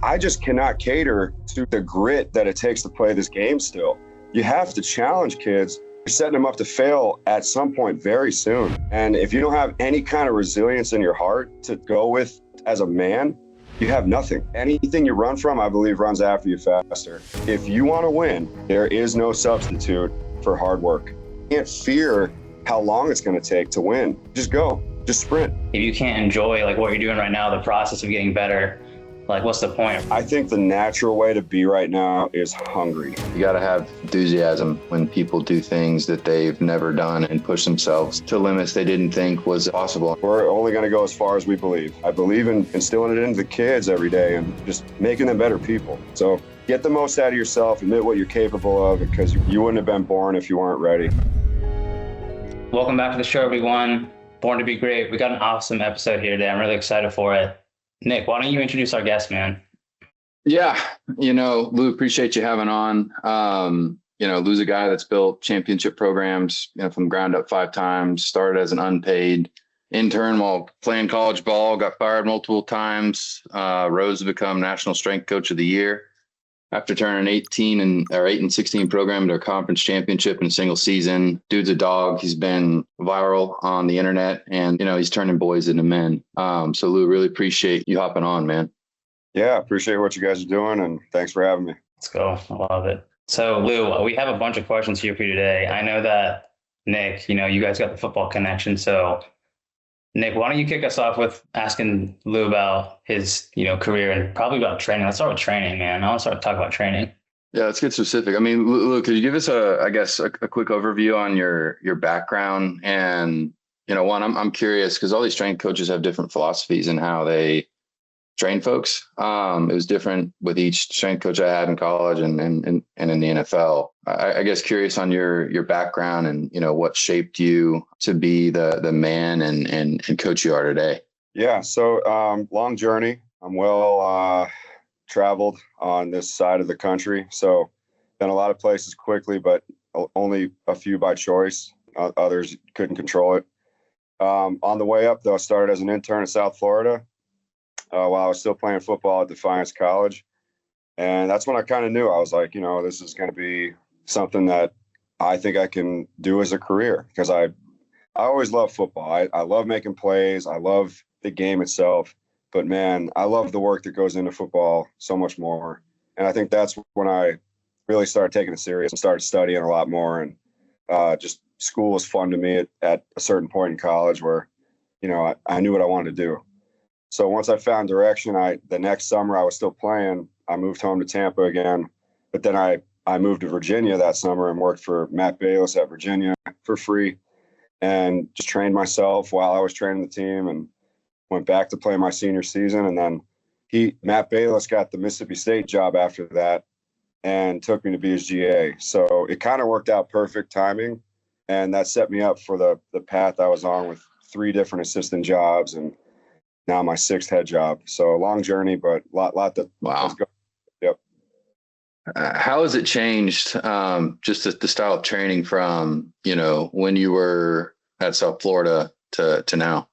I just cannot cater to the grit that it takes to play this game still. You have to challenge kids. You're setting them up to fail at some point very soon. And if you don't have any kind of resilience in your heart to go with as a man, you have nothing. Anything you run from, I believe, runs after you faster. If you want to win, there is no substitute for hard work. You can't fear how long it's going to take to win. Just go, just sprint. If you can't enjoy like what you're doing right now, the process of getting better, like what's the point? I think the natural way to be right now is hungry. You got to have enthusiasm when people do things that they've never done and push themselves to limits they didn't think was possible. We're only going to go as far as we believe. I believe in instilling it into the kids every day and just making them better people. So get the most out of yourself, admit what you're capable of, because you wouldn't have been born if you weren't ready. Welcome back to the show, everyone. Born to be great. We got an awesome episode here today. I'm really excited for it. Nick, why don't you introduce our guest, man? Yeah, Lou, appreciate you having on. Lou's a guy that's built championship programs, from ground up 5 times, started as an unpaid intern while playing college ball, got fired multiple times, rose to become National Strength Coach of the Year after turning 8 and 16 program to a conference championship in a single season. Dude's a dog. He's been viral on the internet, and he's turning boys into men. So Lou, really appreciate you hopping on, man. Yeah, appreciate what you guys are doing, and thanks for having me. Let's go. I love it. So Lou, we have a bunch of questions here for you today. I know that Nick, you guys got the football connection. So Nick, why don't you kick us off with asking Lou about his, career and probably about training. Let's start with training, man. I want to start to talk about training. Yeah, let's get specific. I mean, Lou, could you give us a quick overview on your background? And, I'm curious because all these strength coaches have different philosophies in how they train folks. It was different with each strength coach I had in college and in the NFL. I guess curious on your background and, what shaped you to be the man and coach you are today. Yeah. So long journey. I'm well traveled on this side of the country. So been a lot of places quickly, but only a few by choice. Others couldn't control it. On the way up, though, I started as an intern in South Florida while I was still playing football at Defiance College. And that's when I kind of knew. I was like, this is going to be something that I think I can do as a career, because I always loved football. I love making plays. I love the game itself. But, man, I love the work that goes into football so much more. And I think that's when I really started taking it serious and started studying a lot more. And just school was fun to me at a certain point in college where, I knew what I wanted to do. So once I found direction, the next summer I was still playing. I moved home to Tampa again, but then I moved to Virginia that summer and worked for Matt Bayless at Virginia for free, and just trained myself while I was training the team, and went back to play my senior season. And then Matt Bayless got the Mississippi State job after that and took me to be his GA. So it kind of worked out perfect timing, and that set me up for the path I was on with 3 different assistant jobs and now my 6th head job. So a long journey, but lot that. Wow. Let's go. Yep. How has it changed? Just the style of training from, when you were at South Florida to now?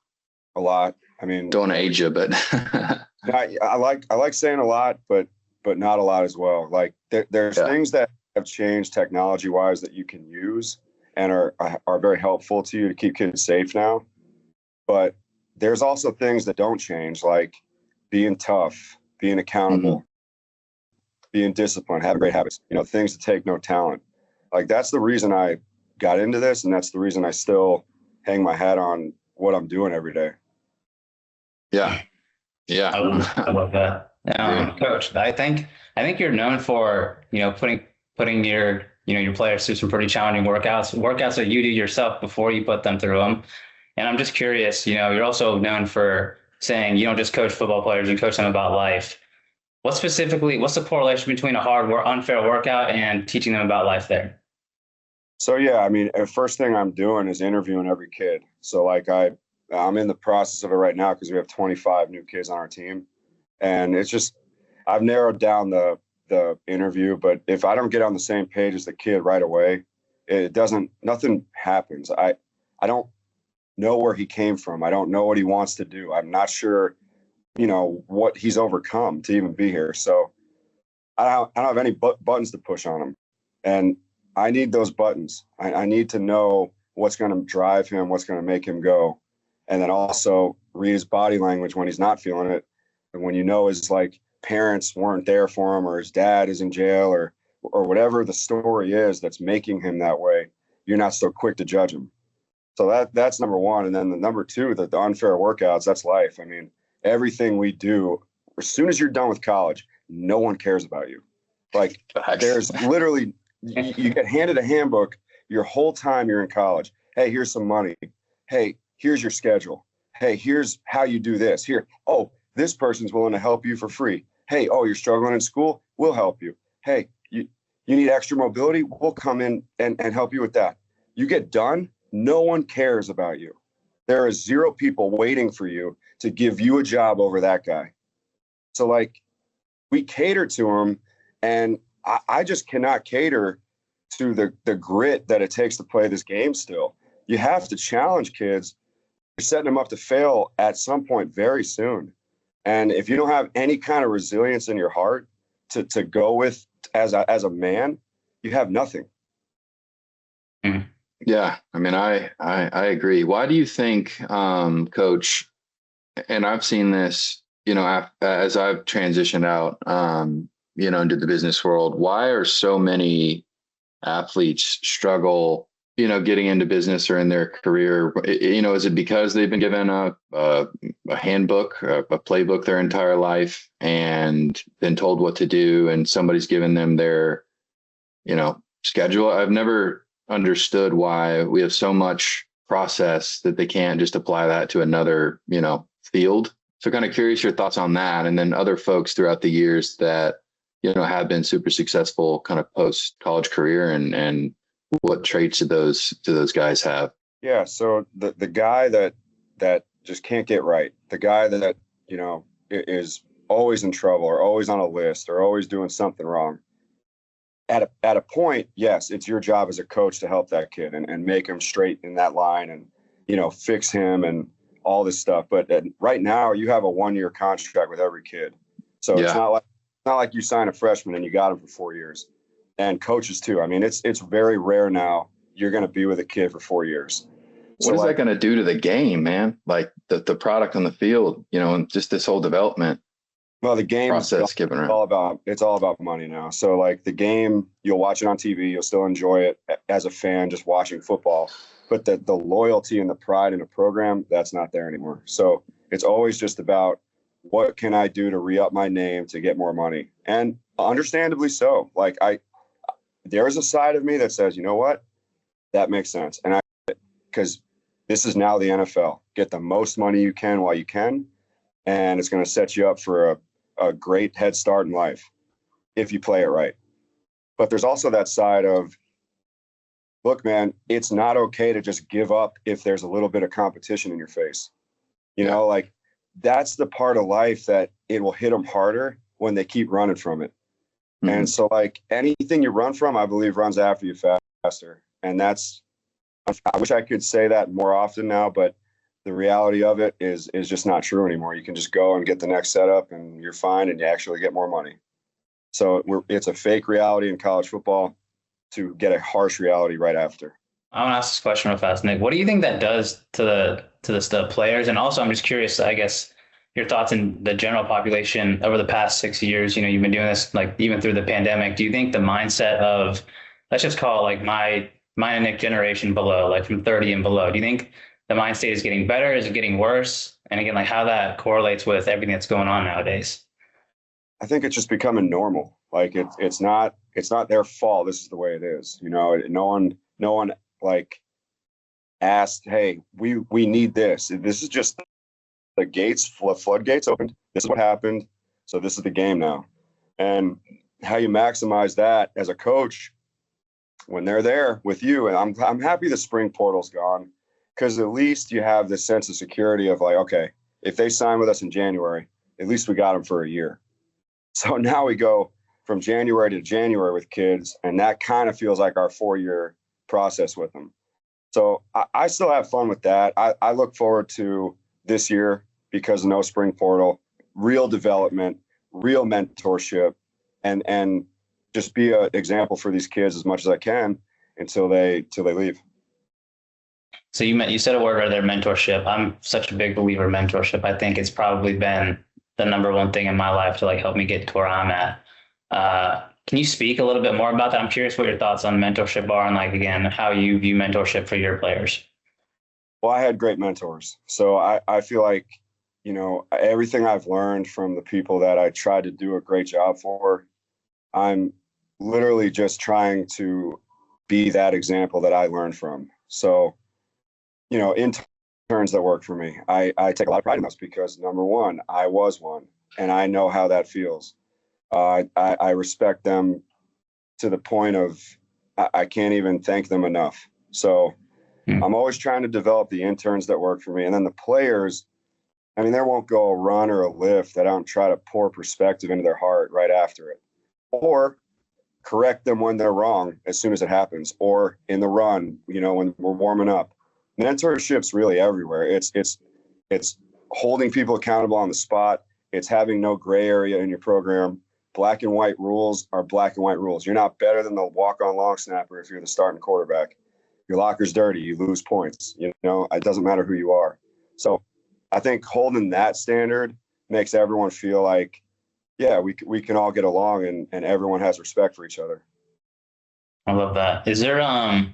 A lot. I mean, don't want to age you, but I like saying a lot, but not a lot as well. Like there's things that have changed technology wise that you can use and are very helpful to you to keep kids safe now. But there's also things that don't change, like being tough, being accountable, being disciplined, having great habits, things that take no talent. Like that's the reason I got into this. And that's the reason I still hang my hat on what I'm doing every day. Yeah. Yeah. I love that. Coach, I think you're known for, putting your players through some pretty challenging workouts that you do yourself before you put them through them. And I'm just curious, you're also known for saying you don't just coach football players, you coach them about life. What's the correlation between a unfair workout and teaching them about life there? So, yeah, I mean, the first thing I'm doing is interviewing every kid. So like I'm in the process of it right now because we have 25 new kids on our team. And it's just, I've narrowed down the interview, but if I don't get on the same page as the kid right away, nothing happens. I don't know where he came from. I don't know what he wants to do. I'm not sure what he's overcome to even be here. So I don't have any buttons to push on him. And I need those buttons. I need to know what's going to drive him, what's going to make him go. And then also read his body language when he's not feeling it. And when his parents weren't there for him, or his dad is in jail, or whatever the story is that's making him that way, you're not so quick to judge him. So that's number one. And then the number two, the unfair workouts, that's life. I mean, everything we do, as soon as you're done with college, no one cares about you. Like, there's literally, you get handed a handbook your whole time you're in college. Hey, here's some money. Hey, here's your schedule. Hey, here's how you do this. Here, oh, this person's willing to help you for free. Hey, oh, you're struggling in school? We'll help you. Hey, you need extra mobility? We'll come in and help you with that. You get done, no one cares about you. There are 0 people waiting for you to give you a job over that guy. So we cater to him, and I just cannot cater to the grit that it takes to play this game still. You have to challenge kids. You're setting them up to fail at some point very soon. And if you don't have any kind of resilience in your heart to go with as a man, you have nothing. Yeah, I mean, I agree. Why do you think, Coach, and I've seen this, as I've transitioned out, into the business world, why are so many athletes struggle, getting into business or in their career? Is it because they've been given a handbook, a playbook their entire life and been told what to do, and somebody's given them their, schedule? I've never understood why we have so much process that they can't just apply that to another, field. So kind of curious your thoughts on that. And then other folks throughout the years that, have been super successful kind of post college career, and what traits do those guys have? Yeah. So the guy that just can't get right, the guy that, is always in trouble, or always on a list, or always doing something wrong. At a point, yes, it's your job as a coach to help that kid and make him straight in that line, and, fix him and all this stuff. But right now you have a 1-year contract with every kid. So yeah. It's not like you sign a freshman and you got him for 4 years. And coaches too. I mean, it's very rare now you're going to be with a kid for 4 years. What is that going to do to the game, man? Like the product on the field, and just this whole development. Well, the game process, it's all about money now. So the game, you'll watch it on TV, you'll still enjoy it as a fan, just watching football. But the loyalty and the pride in a program, that's not there anymore. So it's always just about, what can I do to re-up my name to get more money? And understandably so. There is a side of me that says, you know what, that makes sense. And because this is now the NFL. Get the most money you can while you can, and it's going to set you up for a great head start in life if you play it right. But there's also that side of, look, man, it's not okay to just give up if there's a little bit of competition in your face. That's the part of life that it will hit them harder when they keep running from it. Mm-hmm. And so anything you run from, I believe runs after you faster. And I wish I could say that more often now, but the reality of it is just not true anymore. You can just go and get the next setup and you're fine, and you actually get more money. So it's a fake reality in college football to get a harsh reality right after. I want to ask this question real fast, Nick. What do you think that does to the players? And also, I'm just curious, I guess, your thoughts in the general population over the past 6 years. You've been doing this even through the pandemic. Do you think the mindset of, let's just call it mine and Nick generation below, from 30 and below, do you think the mind state is getting better? Is it getting worse? And again, how that correlates with everything that's going on nowadays? I think it's just becoming normal. It's not their fault. This is the way it is. No one asked, hey, we need this. This is just the floodgates opened. This is what happened. So this is the game now. And how you maximize that as a coach when they're there with you. And I'm happy the spring portal's gone, because at least you have this sense of security of okay, if they sign with us in January, at least we got them for a year. So now we go from January to January with kids, and that kind of feels like our 4-year process with them. So I still have fun with that. I look forward to this year because no spring portal. real development, real mentorship, and just be an example for these kids as much as I can until they leave. So you said a word right there, mentorship. I'm such a big believer in mentorship. I think it's probably been the number one thing in my life to like help me get to where I'm at. Can you speak a little bit more about that? I'm curious what your thoughts on mentorship are and like, again, how you view mentorship for your players. Well, I had great mentors. So I feel like, everything I've learned from the people that I tried to do a great job for, I'm literally just trying to be that example that I learned from. So, interns that work for me, I take a lot of pride in those because number one, I was one and I know how that feels. I respect them to the point of I can't even thank them enough. So I'm always trying to develop the interns that work for me. And then the players, I mean, there won't go a run or a lift that I don't try to pour perspective into their heart right after it, or correct them when they're wrong as soon as it happens, or in the run, when we're warming up. Mentorship's really everywhere. It's holding people accountable on the spot. It's having no gray area in your program. Black and white rules are black and white rules. You're not better than the walk-on long snapper if you're the starting quarterback. Your locker's dirty, you lose points. It doesn't matter who you are. So I think holding that standard makes everyone feel like, yeah, we can all get along and everyone has respect for each other. I love that. Is there, I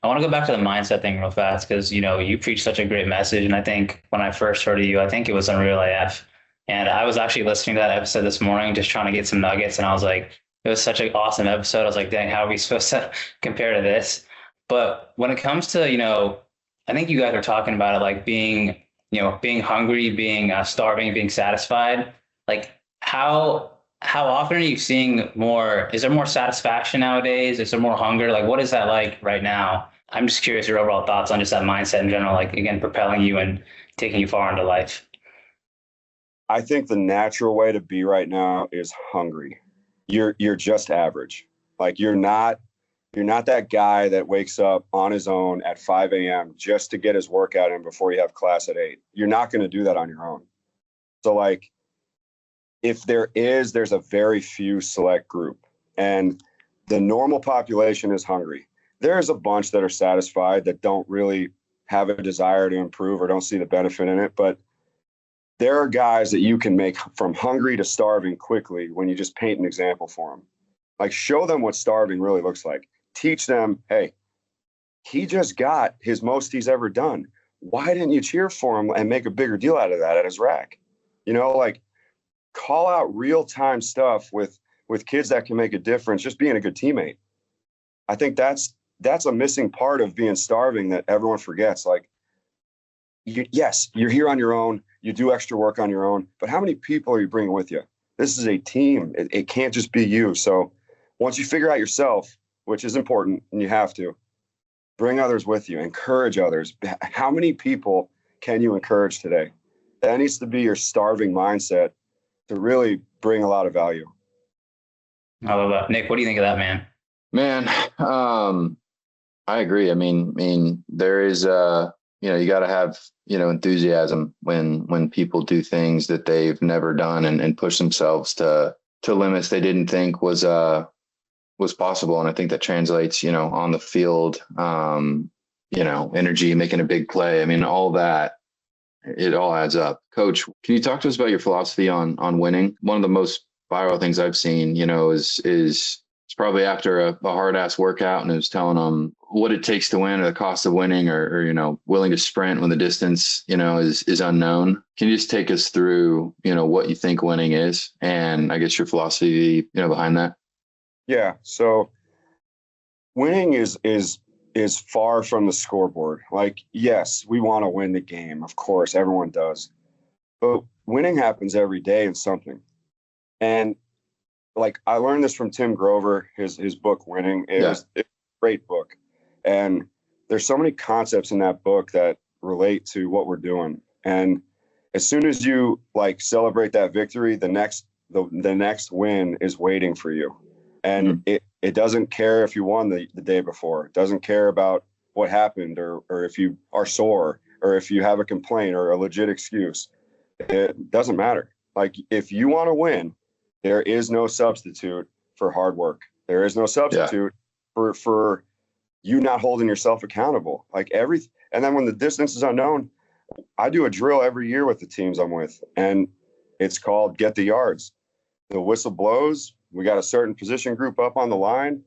want to go back to the mindset thing real fast because, you preach such a great message. And I think when I first heard of you, I think it was on Real AF. And I was actually listening to that episode this morning, just trying to get some nuggets. And I was like, it was such an awesome episode. I was like, dang, how are we supposed to compare to this? But when it comes to, I think you guys are talking about it like being hungry, being starving, being satisfied. Like how often are you seeing more? Is there more satisfaction nowadays? Is there more hunger? Like, what is that like right now? I'm just curious your overall thoughts on just that mindset in general, like, again, propelling you and taking you far into life. I think the natural way to be right now is hungry. You're just average. Like you're not that guy that wakes up on his own at 5 a.m. just to get his workout in before you have class at 8. You're not going to do that on your own. So like, if there's a very few select group, and the normal population is hungry. There's a bunch that are satisfied that don't really have a desire to improve or don't see the benefit in it. But there are guys that you can make from hungry to starving quickly when you just paint an example for them. Like show them what starving really looks like. Teach them, hey, he just got his most he's ever done. Why didn't you cheer for him and make a bigger deal out of that at his rack? Like call out real-time stuff with kids that can make a difference, just being a good teammate. I think that's a missing part of being starving that everyone forgets. Like, yes, you're here on your own. You do extra work on your own, but how many people are you bringing with you? This is a team. It can't just be you. So once you figure out yourself, which is important, and you have to, bring others with you, encourage others. How many people can you encourage today? That needs to be your starving mindset to really bring a lot of value. I love that. Nick, what do you think of that, man? Man, I agree. I mean, there is, you got to have, enthusiasm when people do things that they've never done and push themselves to limits they didn't think was possible. And I think that translates, on the field, energy, making a big play. I mean, all that, it all adds up. Coach, can you talk to us about your philosophy on winning? One of the most viral things I've seen, is it's probably after a hard ass workout and it was telling them what it takes to win or the cost of winning or willing to sprint when the distance, is unknown. Can you just take us through, what you think winning is and I guess your philosophy, behind that? Yeah. So winning is far from the scoreboard. Like, yes, we want to win the game. Of course, everyone does. But winning happens every day in something. And like, I learned this from Tim Grover, his book, Winning. It's a great book. And there's so many concepts in that book that relate to what we're doing. And as soon as you like celebrate that victory, the next win is waiting for you. And it doesn't care if you won the day before. It doesn't care about what happened or if you are sore or if you have a complaint or a legit excuse. It doesn't matter. Like, if you want to win, there is no substitute for hard work. There is no substitute for you not holding yourself accountable. And then when the distance is unknown, I do a drill every year with the teams I'm with, and it's called Get the Yards. The whistle blows. We got a certain position group up on the line.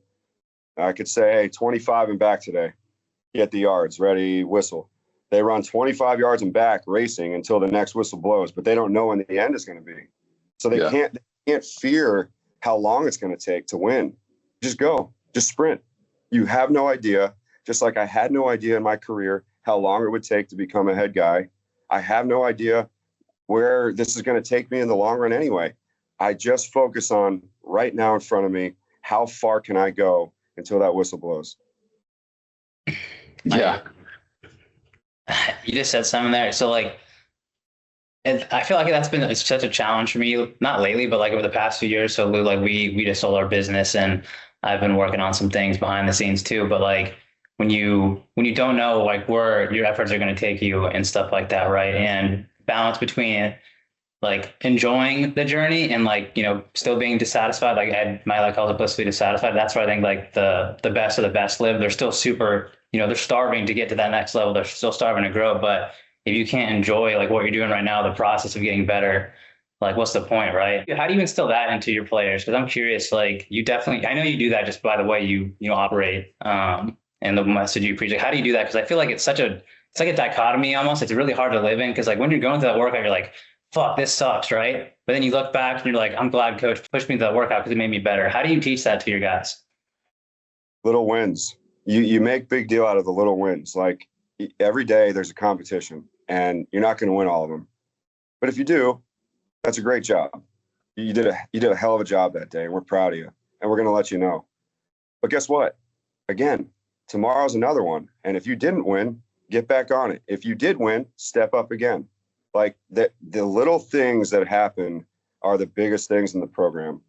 I could say, hey, 25 and back today. Get the yards, ready, whistle. They run 25 yards and back racing until the next whistle blows, but they don't know when the end is going to be. So they can't fear how long it's going to take to win. Just go, just sprint. You have no idea, just like I had no idea in my career how long it would take to become a head guy. I have no idea where this is going to take me in the long run anyway. I just focus on right now in front of me, how far can I go until that whistle blows? Yeah. You just said something there. So like, and I feel like it's such a challenge for me, not lately, but like over the past few years. So Lou, like we just sold our business, and I've been working on some things behind the scenes too. But like when you don't know like where your efforts are going to take you and stuff like that, right? And balance between like enjoying the journey and like, you know, still being dissatisfied. Like Ed might like call it blissfully dissatisfied. That's where I think like the best of the best live. They're still super, you know, they're starving to get to that next level. They're still starving to grow. But if you can't enjoy like what you're doing right now, the process of getting better, like what's the point, right? How do you instill that into your players? Because I'm curious, like you definitely, I know you do that just by the way you operate and the message you preach. Like, how do you do that? Because I feel like it's like a dichotomy almost. It's really hard to live in because like when you're going through that workout, you're like, fuck, this sucks, right? But then you look back and you're like, I'm glad coach pushed me to that workout because it made me better. How do you teach that to your guys? Little wins. You make big deal out of the little wins. Like every day there's a competition and you're not going to win all of them. But if you do, that's a great job. You did a hell of a job that day, and we're proud of you. And we're going to let you know. But guess what? Again, tomorrow's another one. And if you didn't win, get back on it. If you did win, step up again. Like the little things that happen are the biggest things in the program.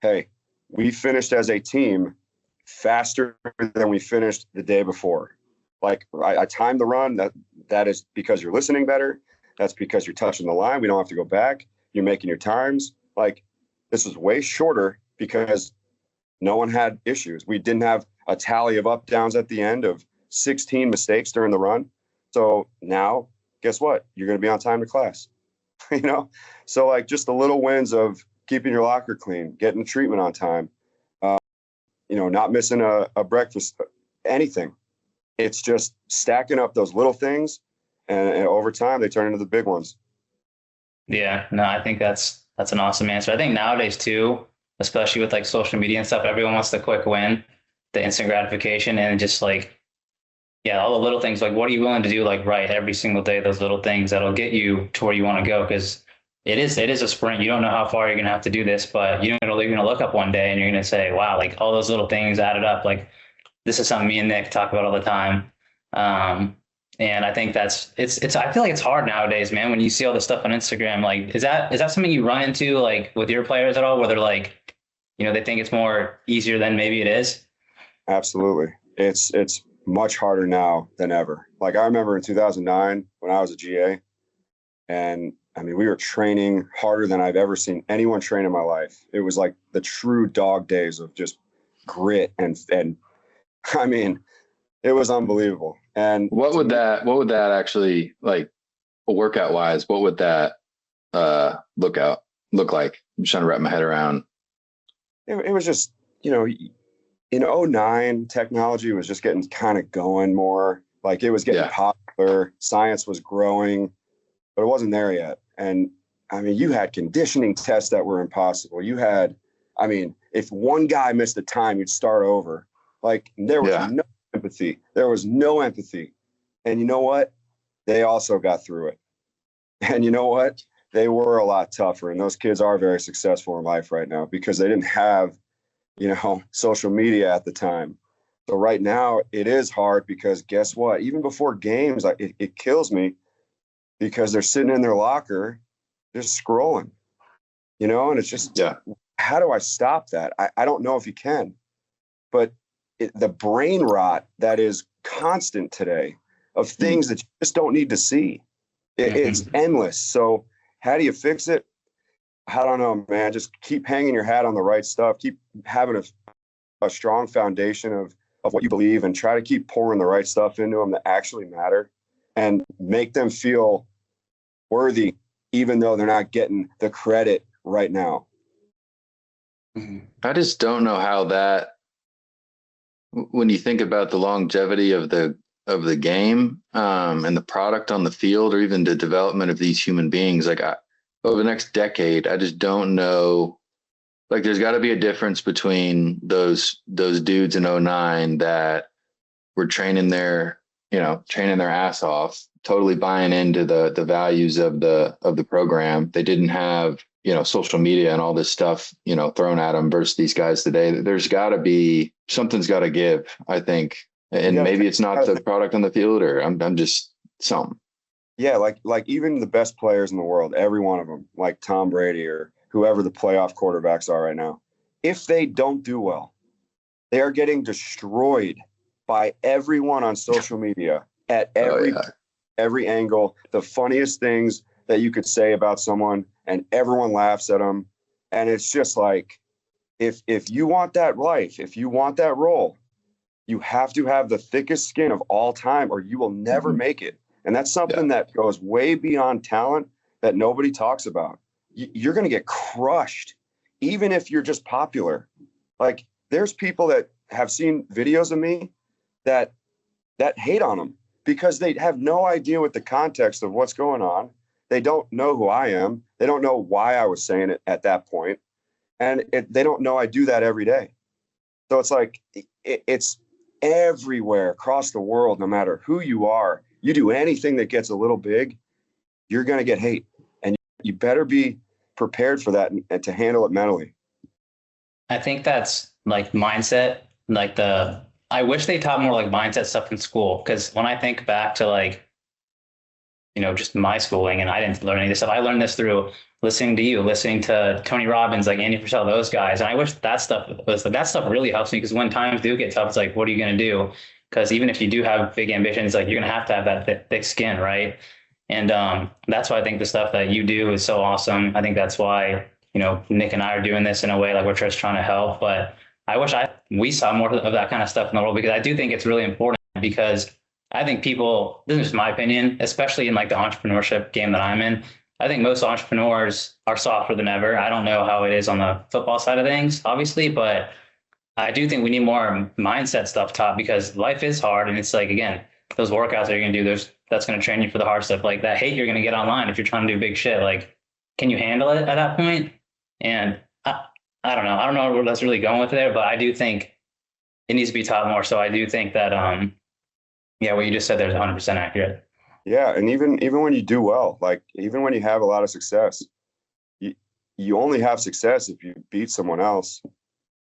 Hey, we finished as a team faster than we finished the day before. Like I timed the run. That is because you're listening better. That's because you're touching the line. We don't have to go back. You're making your times. Like this is way shorter because no one had issues. We didn't have a tally of up downs at the end of 16 mistakes during the run. So now guess what? You're going to be on time to class, you know? So like just the little wins of keeping your locker clean, getting the treatment on time, you know, not missing a breakfast, anything. It's just stacking up those little things and over time they turn into the big ones. Yeah, no, I think that's an awesome answer. I think nowadays too, especially with like social media and stuff, everyone wants the quick win, the instant gratification, and just like, yeah, all the little things, like what are you willing to do like right every single day, those little things that'll get you to where you want to go. Because it is a sprint. You don't know how far you're going to have to do this, but you're going to look up one day and you're going to say, wow, like all those little things added up. Like this is something me and Nick talk about all the time. And I think it's I feel like it's hard nowadays, man, when you see all this stuff on Instagram. Like, is that something you run into like with your players at all, where they're like, you know, they think it's more easier than maybe it is? Absolutely. It's much harder now than ever. Like I remember in 2009 when I was a GA, and I mean, we were training harder than I've ever seen anyone train in my life. It was like the true dog days of just grit and I mean, it was unbelievable. And what would that actually, like workout wise, what would that look like? I'm trying to wrap my head around. It was just, you know, in 2009, technology was just getting kind of going more. Like it was getting popular. Science was growing, but it wasn't there yet. And I mean, you had conditioning tests that were impossible. You had, I mean, if one guy missed a time, you'd start over. Like there was no empathy. There was no empathy. And you know what? They also got through it. And you know what? They were a lot tougher. And those kids are very successful in life right now because they didn't have, you know, social media at the time. So right now it is hard because guess what? Even before games, it kills me because they're sitting in their locker just scrolling, you know, and it's just, how do I stop that? I don't know if you can, but the brain rot that is constant today of things that you just don't need to see. It's endless. So how do you fix it? I don't know, man. Just keep hanging your hat on the right stuff. Keep having a strong foundation of what you believe, and try to keep pouring the right stuff into them that actually matter, and make them feel worthy, even though they're not getting the credit right now. I just don't know how that, when you think about the longevity of the game, and the product on the field, or even the development of these human beings, like over the next decade, I just don't know. Like, there's got to be a difference between those dudes in '09 that were training their ass off, totally buying into the values of the program. They didn't have, social media and all this stuff, thrown at them, versus these guys today. There's got to be, something's got to give, I think. And maybe it's not the product on the field, or I'm just something. Yeah, like even the best players in the world, every one of them, like Tom Brady or whoever the playoff quarterbacks are right now, if they don't do well, they are getting destroyed by everyone on social media at every angle. The funniest things that you could say about someone, and everyone laughs at them. And it's just like, if you want that life, if you want that role, you have to have the thickest skin of all time, or you will never make it. And that's something that goes way beyond talent that nobody talks about. You're going to get crushed, even if you're just popular. Like, there's people that have seen videos of me that hate on them because they have no idea what the context of what's going on. They don't know who I am. They don't know why I was saying it at that point. And they don't know I do that every day. So it's like, it's everywhere across the world. No matter who you are, you do anything that gets a little big, you're going to get hate. And you better be prepared for that and to handle it mentally. I think that's like mindset. I wish they taught more like mindset stuff in school. Cause when I think back to like, just my schooling, and I didn't learn any of this stuff. I learned this through listening to you, listening to Tony Robbins, like Andy Frisell, those guys. And I wish that stuff really helps me, because when times do get tough, it's like, what are you going to do? Because even if you do have big ambitions, like, you're going to have that thick skin, right? And that's why I think the stuff that you do is so awesome. I think that's why, Nick and I are doing this in a way, like, we're just trying to help. But I wish we saw more of that kind of stuff in the world, because I do think it's really important. Because I think people, this is just my opinion, especially in like the entrepreneurship game that I'm in, I think most entrepreneurs are softer than ever. I don't know how it is on the football side of things, obviously, but I do think we need more mindset stuff taught, because life is hard. And it's like, again, those workouts that you're going to do, that's going to train you for the hard stuff. Like that hate you're going to get online if you're trying to do big shit. Like, can you handle it at that point? And I don't know. I don't know where that's really going with there, but I do think it needs to be taught more. So I do think that, what you just said there is 100% accurate. Yeah. And even when you do well, like even when you have a lot of success, you only have success if you beat someone else.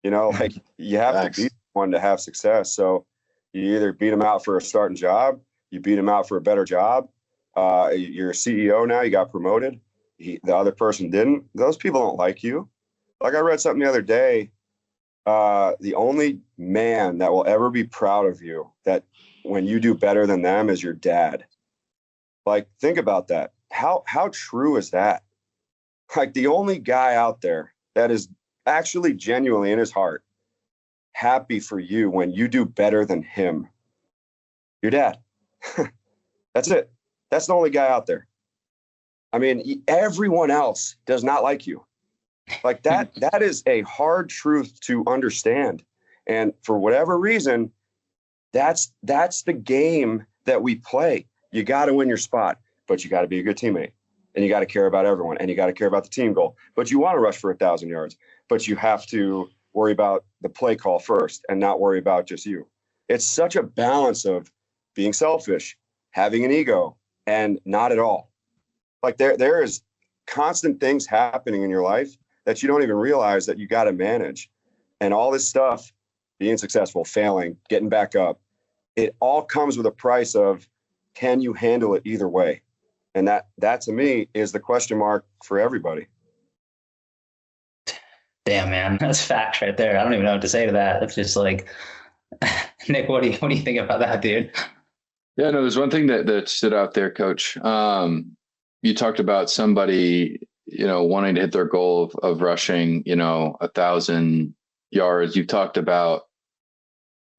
Like you have to beat someone to have success. So you either beat them out for a starting job, you beat them out for a better job. You're a CEO now, you got promoted. The other person didn't. Those people don't like you. Like I read something the other day, the only man that will ever be proud of you that when you do better than them is your dad. Like, think about that. How true is that? Like, the only guy out there that is actually genuinely in his heart happy for you when you do better than him, your dad. That's it. That's the only guy out there. I mean, everyone else does not like you. Like that is a hard truth to understand. And for whatever reason, that's the game that we play. You got to win your spot, but you got to be a good teammate, and you got to care about everyone, and you got to care about the team goal. But you want to rush for 1,000 yards, but you have to worry about the play call first and not worry about just you. It's such a balance of being selfish, having an ego, and not at all. Like there is constant things happening in your life that you don't even realize that you got to manage. And all this stuff, being successful, failing, getting back up, it all comes with a price of, can you handle it either way? And that to me is the question mark for everybody. Damn, man, that's facts right there. I don't even know what to say to that. It's just like, Nick, what do you think about that, dude? Yeah, no, there's one thing that stood out there, Coach. You talked about somebody, wanting to hit their goal of rushing, 1,000 yards. You've talked about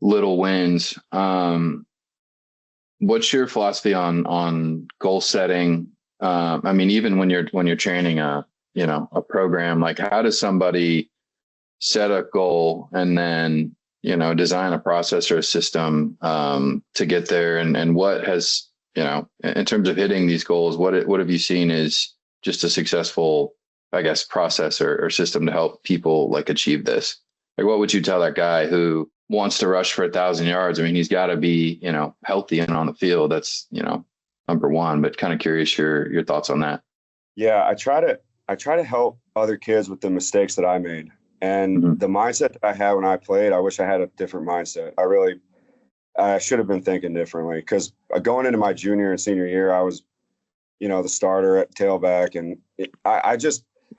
little wins. What's your philosophy on goal setting? I mean, even when you're training a program, like how does somebody set a goal and then, design a process or a system to get there? And what has, in terms of hitting these goals, what have you seen is just a successful, I guess, process or system to help people like achieve this? Like, what would you tell that guy who wants to rush for 1,000 yards? I mean, he's got to be, healthy and on the field. That's, number one, but kind of curious your thoughts on that. Yeah, I try to help other kids with the mistakes that I made. And the mindset that I had when I played, I wish I had a different mindset. I should have been thinking differently, because going into my junior and senior year, I was, the starter at tailback. And I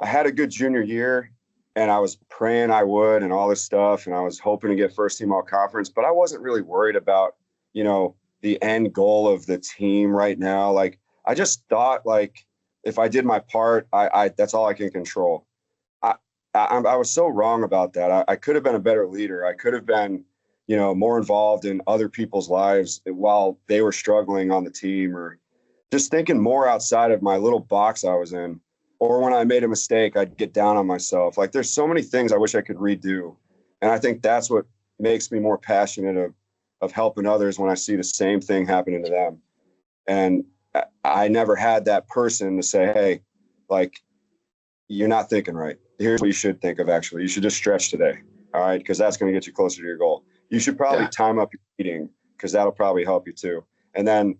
had a good junior year, and I was praying I would and all this stuff. And I was hoping to get first team all conference, but I wasn't really worried about, the end goal of the team right now. Like, I just thought, like, if I did my part, that's all I can control. I was so wrong about that. I could have been a better leader. I could have been, more involved in other people's lives while they were struggling on the team, or just thinking more outside of my little box I was in. Or when I made a mistake, I'd get down on myself. Like, there's so many things I wish I could redo. And I think that's what makes me more passionate of helping others, when I see the same thing happening to them. And I never had that person to say, hey, like, you're not thinking right. Here's what you should think of. Actually, you should just stretch today. All right. Because that's going to get you closer to your goal. You should probably time up your eating, because that'll probably help you too. And then,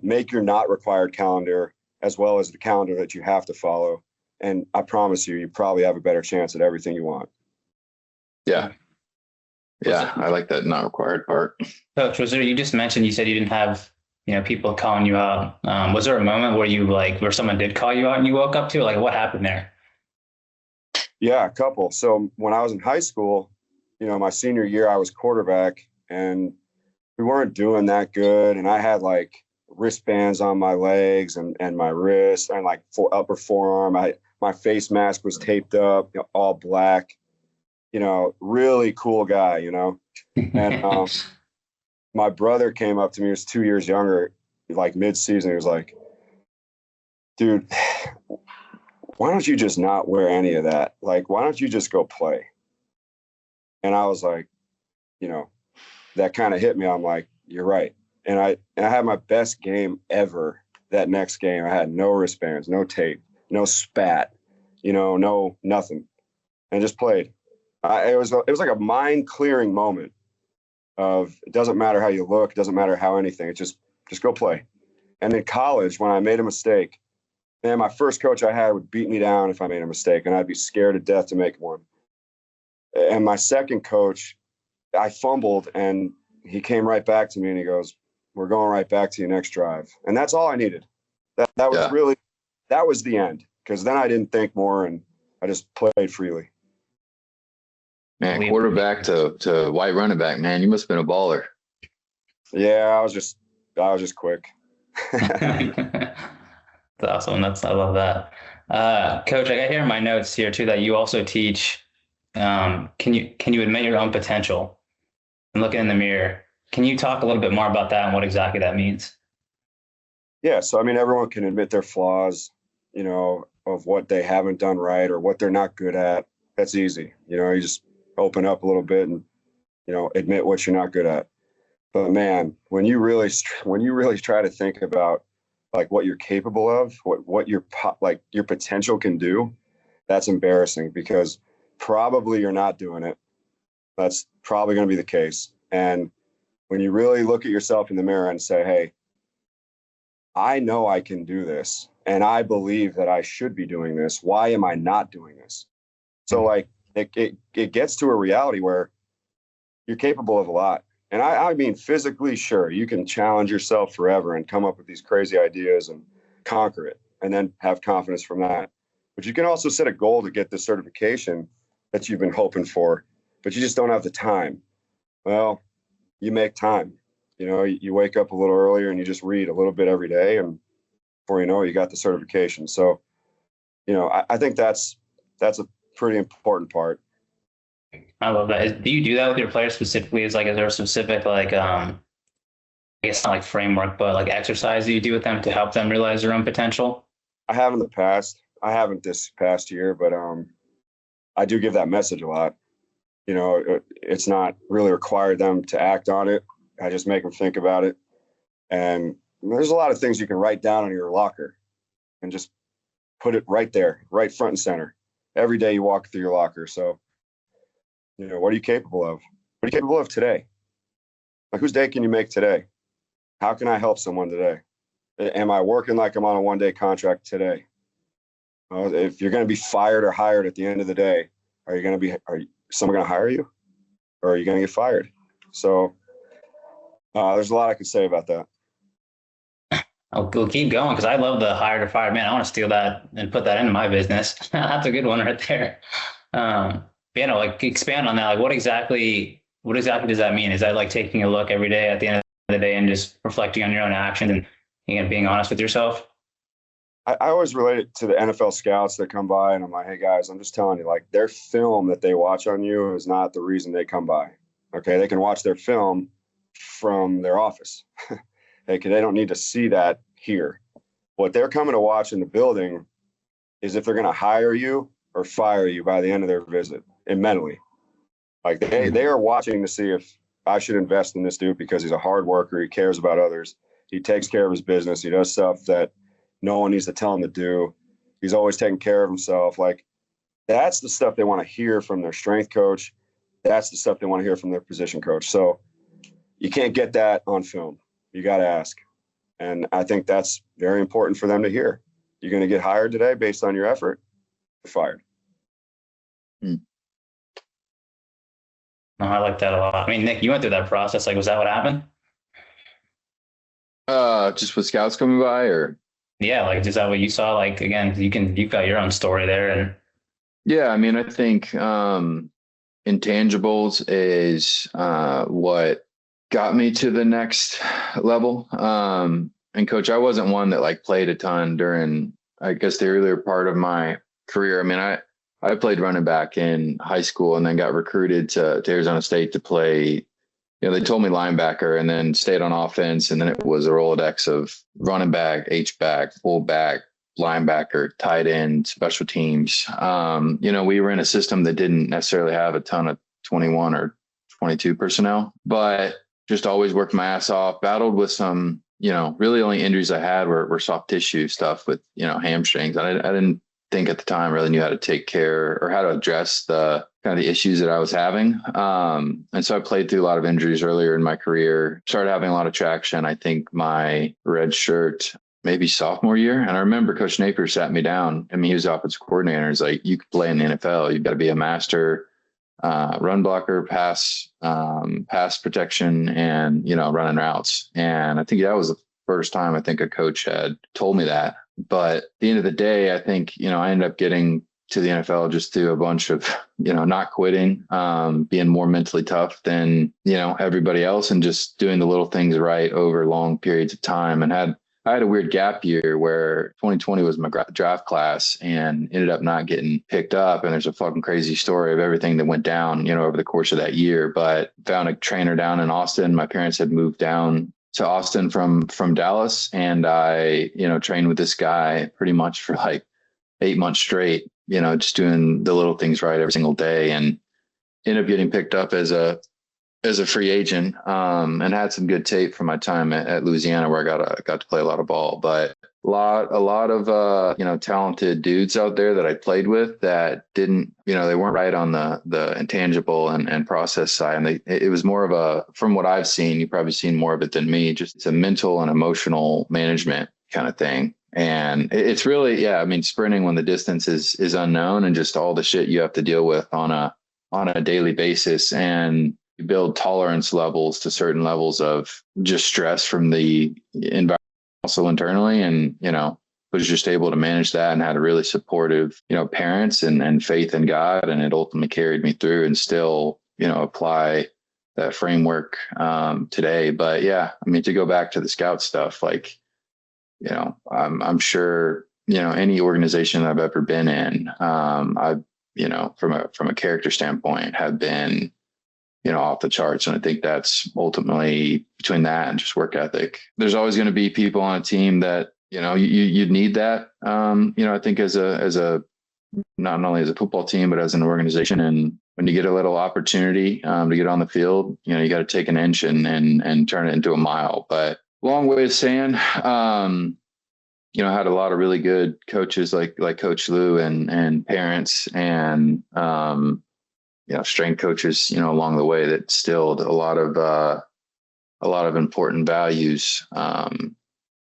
make your not required calendar as well as the calendar that you have to follow. And I promise you probably have a better chance at everything you want. Yeah. Yeah. I like that not required part. Coach, you just mentioned, you said you didn't have, people calling you out. Was there a moment where someone did call you out and you woke up to, like, what happened there? Yeah, a couple. So when I was in high school, my senior year, I was quarterback, and we weren't doing that good. And I had like wristbands on my legs and my wrist, and like upper forearm. My face mask was taped up, all black, really cool guy, and my brother came up to me, he was 2 years younger, like mid-season. He was like, dude, why don't you just not wear any of that? Like, why don't you just go play? And I was like, that kind of hit me. I'm like, you're right. And I had my best game ever that next game. I had no wristbands, no tape, no spat, no nothing, and just played. It was like a mind clearing moment of, it doesn't matter how you look, it doesn't matter how anything, it's just go play. And in college, when I made a mistake, man, my first coach I had would beat me down if I made a mistake, and I'd be scared to death to make one. And my second coach, I fumbled, and he came right back to me and he goes, we're going right back to you next drive. And that's all I needed. That was really, that was the end. Because then I didn't think more, and I just played freely. Man, quarterback to white running back, man, you must have been a baller. Yeah, I was just quick. That's awesome. I love that. Coach, I got here in my notes here too that you also teach. Can you admit your own potential and look in the mirror? Can you talk a little bit more about that and what exactly that means? Yeah, so I mean, everyone can admit their flaws, of what they haven't done right or what they're not good at. That's easy. You just open up a little bit and, admit what you're not good at. But man, when you really try to think about like what you're capable of, what your potential can do, that's embarrassing, because probably you're not doing it. That's probably going to be the case. And when you really look at yourself in the mirror and say, hey, I know I can do this, and I believe that I should be doing this. Why am I not doing this? So like it gets to a reality where you're capable of a lot. And I mean, physically, sure, you can challenge yourself forever and come up with these crazy ideas and conquer it, and then have confidence from that. But you can also set a goal to get the certification that you've been hoping for, but you just don't have the time. Well, you make time. You wake up a little earlier and you just read a little bit every day, and before you know it, you got the certification. So I think that's a pretty important part. I love that. Do you do that with your players specifically? Is there a specific I guess not like framework, but like exercise that you do with them to help them realize their own potential? I have in the past. I haven't this past year, but I do give that message a lot. It's not really required them to act on it. I just make them think about it. And there's a lot of things you can write down on your locker and just put it right there, right front and center. Every day you walk through your locker. So, what are you capable of? What are you capable of today? Like, whose day can you make today? How can I help someone today? Am I working like I'm on a one-day contract today? If you're going to be fired or hired at the end of the day, are someone going to hire you, or are you going to get fired? So there's a lot I could say about that. We'll keep going because I love the hired or fired. Man, I want to steal that and put that into my business. That's a good one right there. Expand on that. Like, what exactly does that mean? Is that like taking a look every day at the end of the day and just reflecting on your own actions and being honest with yourself? I always relate it to the NFL scouts that come by, and I'm like, hey guys, I'm just telling you, like, their film that they watch on you is not the reason they come by. Okay, they can watch their film from their office. They don't need to see that here. What they're coming to watch in the building is if they're going to hire you or fire you by the end of their visit, and mentally. Like, they are watching to see if I should invest in this dude because he's a hard worker. He cares about others. He takes care of his business. He does stuff that no one needs to tell him to do. He's always taking care of himself. Like, that's the stuff they want to hear from their strength coach. That's the stuff they want to hear from their position coach. So you can't get that on film. You got to ask. And I think that's very important for them to hear. You're going to get hired today based on your effort. You're fired. Oh, I like that a lot. I mean, Nick, you went through that process. Like, was that what happened? Just with scouts coming by, or? Yeah, like, is that what you saw? Like, again, you've got your own story there. And yeah, I mean, I think intangibles is what got me to the next level. And coach, I wasn't one that like played a ton during, I guess, the earlier part of my career. I mean, I played running back in high school and then got recruited to Arizona State to play. They told me linebacker and then stayed on offense. And then it was a Rolodex of running back, H-back, fullback, linebacker, tight end, special teams. We were in a system that didn't necessarily have a ton of 21 or 22 personnel, but just always worked my ass off, battled with some, really only injuries I had were soft tissue stuff with, hamstrings. I didn't think at the time really knew how to take care or how to address the kind of the issues that I was having. And so I played through a lot of injuries earlier in my career, started having a lot of traction. I think my red shirt, maybe sophomore year. And I remember Coach Napier sat me down. I mean, he was the offensive coordinator. He's like, you could play in the NFL. You've got to be a master run blocker, pass protection, and, running routes. And I think that was the first time I think a coach had told me that. But at the end of the day, I think, I ended up getting to the NFL just through a bunch of, not quitting, being more mentally tough than, everybody else, and just doing the little things right over long periods of time. And I had a weird gap year where 2020 was my draft class and ended up not getting picked up. And there's a fucking crazy story of everything that went down, over the course of that year. But found a trainer down in Austin. My parents had moved down to Austin from Dallas. And I, trained with this guy pretty much for like 8 months straight, just doing the little things right every single day, and ended up getting picked up as a free agent, and had some good tape from my time at Louisiana, where I got to play a lot of ball. But a lot of talented dudes out there that I played with that didn't, they weren't right on the intangible and process side. And it was more of from what I've seen, you've probably seen more of it than me, just it's a mental and emotional management kind of thing. And it's really, I mean, sprinting when the distance is unknown, and just all the shit you have to deal with on a daily basis. And you build tolerance levels to certain levels of just stress from the environment, also internally. And, was just able to manage that and had a really supportive, parents and faith in God. And it ultimately carried me through, and still, apply that framework today. But yeah, I mean, to go back to the scout stuff, like, I'm sure, any organization I've ever been in, from a character standpoint, have been, off the charts. And I think that's ultimately between that and just work ethic. There's always going to be people on a team that, you'd need that. I think as a not only as a football team, but as an organization. And when you get a little opportunity to get on the field, you got to take an inch and turn it into a mile. But long way of saying, I had a lot of really good coaches like Coach Lou and parents and, strength coaches, along the way that instilled a lot of important values,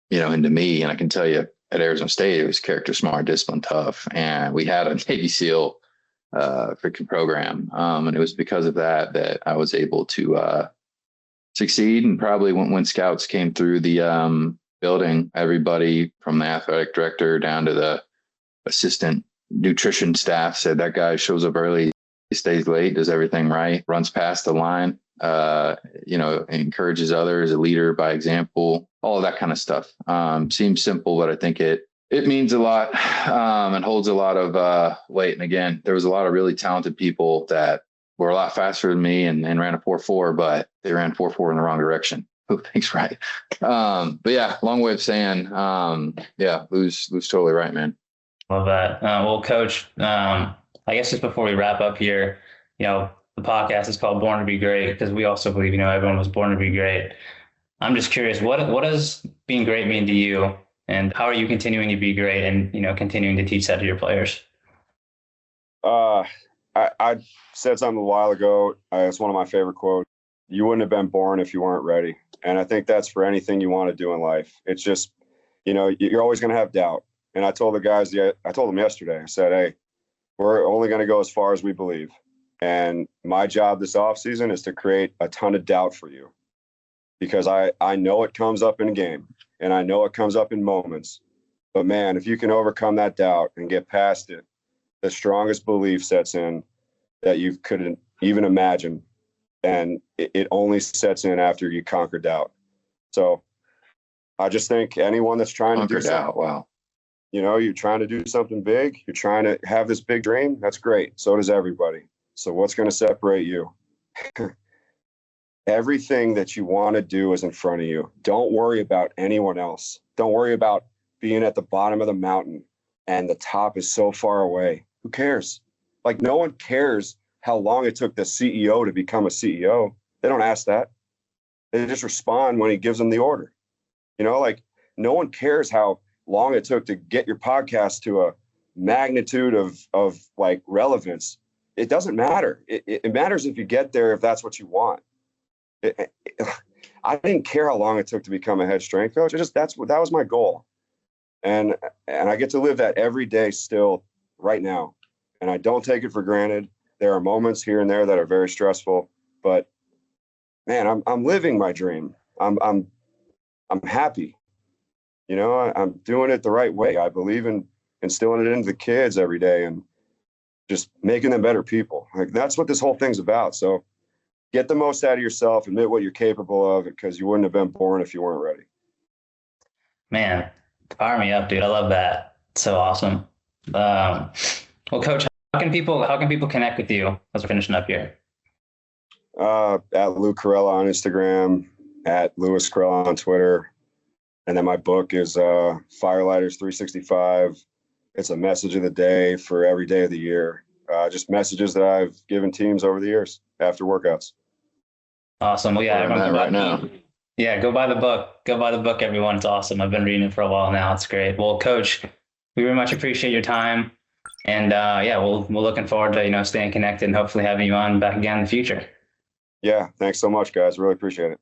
into me. And I can tell you at Arizona State, it was character, smart, discipline, tough. And we had a Navy SEAL freaking program. And it was because of that I was able to succeed. And probably when scouts came through the building, everybody from the athletic director down to the assistant nutrition staff said, that guy shows up early, he stays late, does everything right, runs past the line, encourages others, a leader by example, all of that kind of stuff. Seems simple, but I think it means a lot and holds a lot of weight. And again, there was a lot of really talented people that were a lot faster than me and ran a 4.4, but they ran 4.4 in the wrong direction. Who thinks right? But yeah, long way of saying, Lou's totally right, man. Love that. Well, Coach, I guess just before we wrap up here, the podcast is called Born to Be Great because we also believe, everyone was born to be great. I'm just curious, what does being great mean to you, and how are you continuing to be great and, continuing to teach that to your players? I said something a while ago. It's one of my favorite quotes. You wouldn't have been born if you weren't ready. And I think that's for anything you want to do in life. It's just, you're always going to have doubt. And I told the guys, I told them yesterday, I said, hey, we're only going to go as far as we believe. And my job this offseason is to create a ton of doubt for you, because I know it comes up in a game and I know it comes up in moments. But man, if you can overcome that doubt and get past it, the strongest belief sets in that you couldn't even imagine. And it only sets in after you conquer doubt. So I just think anyone that's trying to do something, wow. You're trying to do something big, you're trying to have this big dream, that's great. So does everybody. So what's going to separate you? Everything that you want to do is in front of you. Don't worry about anyone else. Don't worry about being at the bottom of the mountain and the top is so far away. Who cares? Like, no one cares how long it took the CEO to become a CEO. They don't ask that. They just respond when he gives them the order. No one cares how long it took to get your podcast to a magnitude of like relevance. It doesn't matter. It matters if you get there, if that's what you want. I didn't care how long it took to become a head strength coach. That was my goal. And I get to live that every day still right now. And I don't take it for granted. There are moments here and there that are very stressful, but man, I'm living my dream. I'm happy. I'm doing it the right way. I believe in instilling it into the kids every day and just making them better people. Like, that's what this whole thing's about. So get the most out of yourself, admit what you're capable of, because you wouldn't have been born if you weren't ready. Man, fire me up, dude. I love that. So awesome. Well, Coach, how can people connect with you as we're finishing up here? At Lou Caralla on Instagram, at Lewis Caralla on Twitter. And then my book is Firelighters 365. It's a message of the day for every day of the year. Just messages that I've given teams over the years after workouts. Awesome. Well, yeah, everyone right now. Yeah, go buy the book. Go buy the book, everyone. It's awesome. I've been reading it for a while now. It's great. Well, Coach, we very much appreciate your time. And we're looking forward to, staying connected and hopefully having you on back again in the future. Yeah, thanks so much, guys. Really appreciate it.